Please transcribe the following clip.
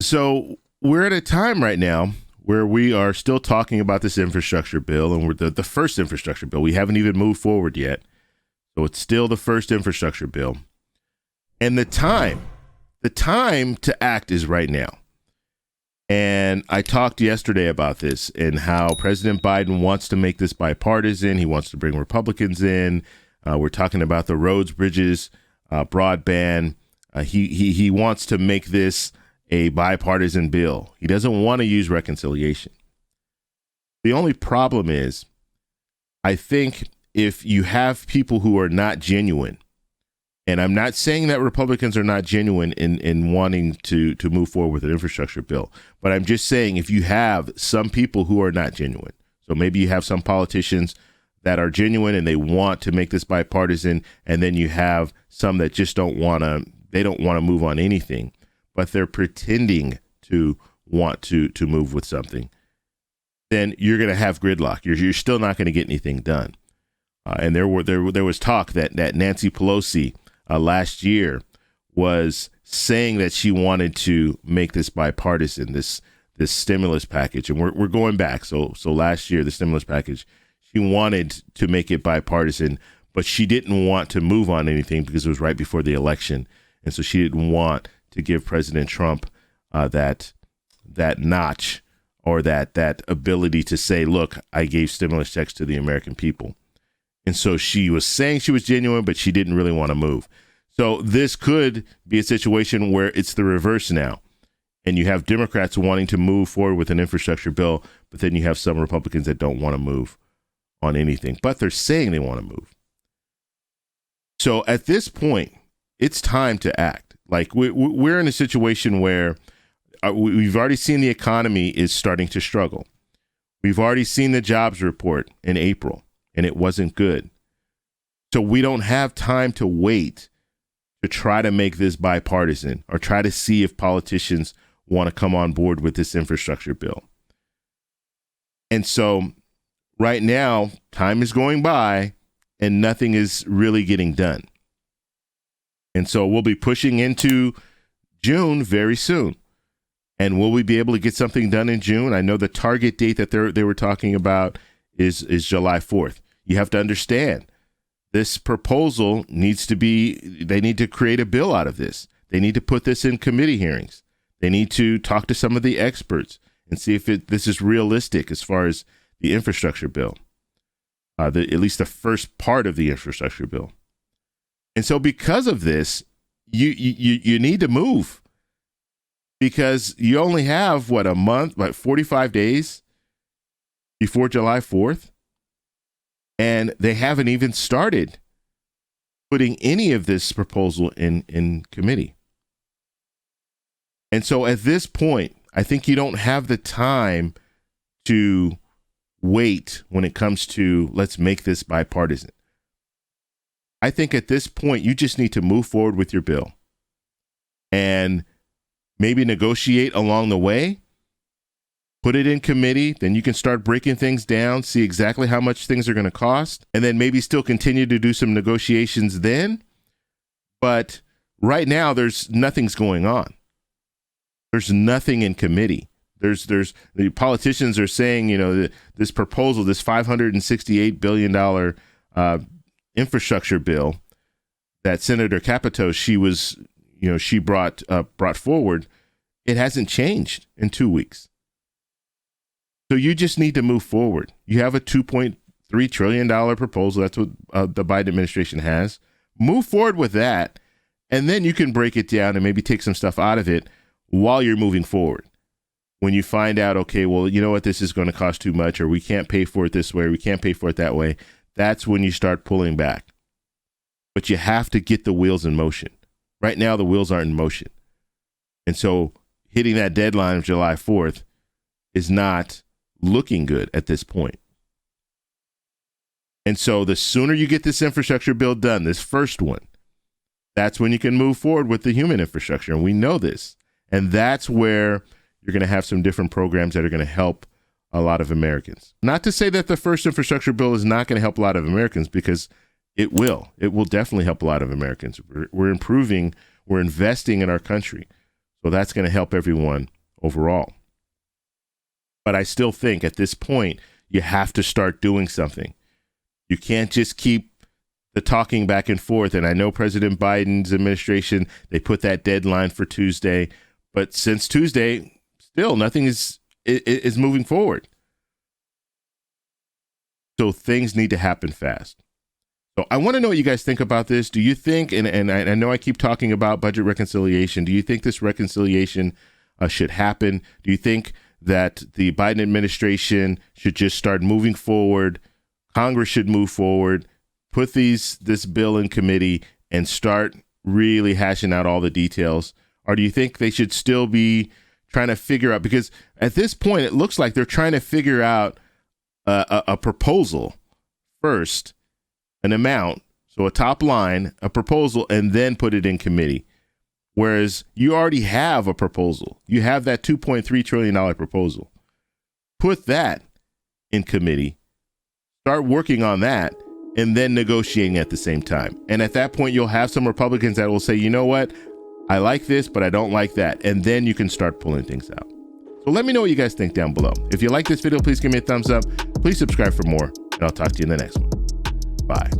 So we're at a time right now where we are still talking about this infrastructure bill, and we're the first infrastructure bill. We haven't even moved forward yet. So it's still the first infrastructure bill. And the time to act is right now. And I talked yesterday about this and how President Biden wants to make this bipartisan. He wants to bring Republicans in. We're talking about the roads, bridges, broadband. He wants to make this a bipartisan bill. He doesn't want to use reconciliation. The only problem is, I think if you have people who are not genuine, and I'm not saying that Republicans are not genuine in wanting to move forward with an infrastructure bill, but I'm just saying if you have some people who are not genuine, so maybe you have some politicians that are genuine and they want to make this bipartisan, and then you have some that just don't want to move on anything, but they're pretending to want to move with something, then you're going to have gridlock. You're still not going to get anything done. And there was talk that Nancy Pelosi last year was saying that she wanted to make this bipartisan, this stimulus package, and we're going back. So last year, the stimulus package, she wanted to make it bipartisan, but she didn't want to move on anything because it was right before the election, and so she didn't want to give President Trump that notch or that ability to say, look, I gave stimulus checks to the American people. And so she was saying she was genuine, but she didn't really want to move. So this could be a situation where it's the reverse now. And you have Democrats wanting to move forward with an infrastructure bill, but then you have some Republicans that don't want to move on anything, but they're saying they want to move. So at this point, it's time to act. Like we're in a situation where we've already seen the economy is starting to struggle. We've already seen the jobs report in April, and it wasn't good. So we don't have time to wait to try to make this bipartisan or try to see if politicians want to come on board with this infrastructure bill. And so right now, time is going by and nothing is really getting done. And so we'll be pushing into June very soon. And will we be able to get something done in June? I know the target date that they were talking about is July 4th. You have to understand, this proposal they need to create a bill out of this. They need to put this in committee hearings. They need to talk to some of the experts and see if this is realistic as far as the infrastructure bill, at least the first part of the infrastructure bill. And so because of this, you need to move, because you only have, a month, 45 days before July 4th. And they haven't even started putting any of this proposal in committee. And so at this point, I think you don't have the time to wait when it comes to let's make this bipartisan. I think at this point, you just need to move forward with your bill and maybe negotiate along the way, put it in committee, then you can start breaking things down, see exactly how much things are going to cost, and then maybe still continue to do some negotiations then. But right now, nothing's going on. There's nothing in committee. There's the politicians are saying, this proposal, this $568 billion infrastructure bill that Senator Capito, she brought forward, it hasn't changed in 2 weeks. So you just need to move forward. You have a $2.3 trillion proposal. That's what the Biden administration has. Move forward with that, and then you can break it down and maybe take some stuff out of it while you're moving forward. When you find out, okay, well, you know what, this is going to cost too much, or we can't pay for it this way, or we can't pay for it that way, that's when you start pulling back. But you have to get the wheels in motion. Right now, the wheels aren't in motion. And so hitting that deadline of July 4th is not looking good at this point. And so the sooner you get this infrastructure bill done, this first one, that's when you can move forward with the human infrastructure. And we know this. And that's where you're going to have some different programs that are going to help a lot of Americans. Not to say that the first infrastructure bill is not going to help a lot of Americans, because it will. It will definitely help a lot of Americans. We're improving. We're investing in our country. So that's going to help everyone overall. But I still think at this point, you have to start doing something. You can't just keep the talking back and forth. And I know President Biden's administration, they put that deadline for Tuesday. But since Tuesday, still nothing is moving forward. So things need to happen fast. So I want to know what you guys think about this. Do you think, and I know I keep talking about budget reconciliation, do you think this reconciliation should happen? Do you think that the Biden administration should just start moving forward? Congress should move forward, put this bill in committee and start really hashing out all the details? Or do you think they should still be trying to figure out, because at this point, it looks like they're trying to figure out a proposal first, an amount, so a top line, a proposal, and then put it in committee. Whereas you already have a proposal. You have that $2.3 trillion proposal. Put that in committee, start working on that, and then negotiating at the same time. And at that point, you'll have some Republicans that will say, you know what, I like this, but I don't like that. And then you can start pulling things out. So let me know what you guys think down below. If you like this video, please give me a thumbs up. Please subscribe for more, and I'll talk to you in the next one. Bye.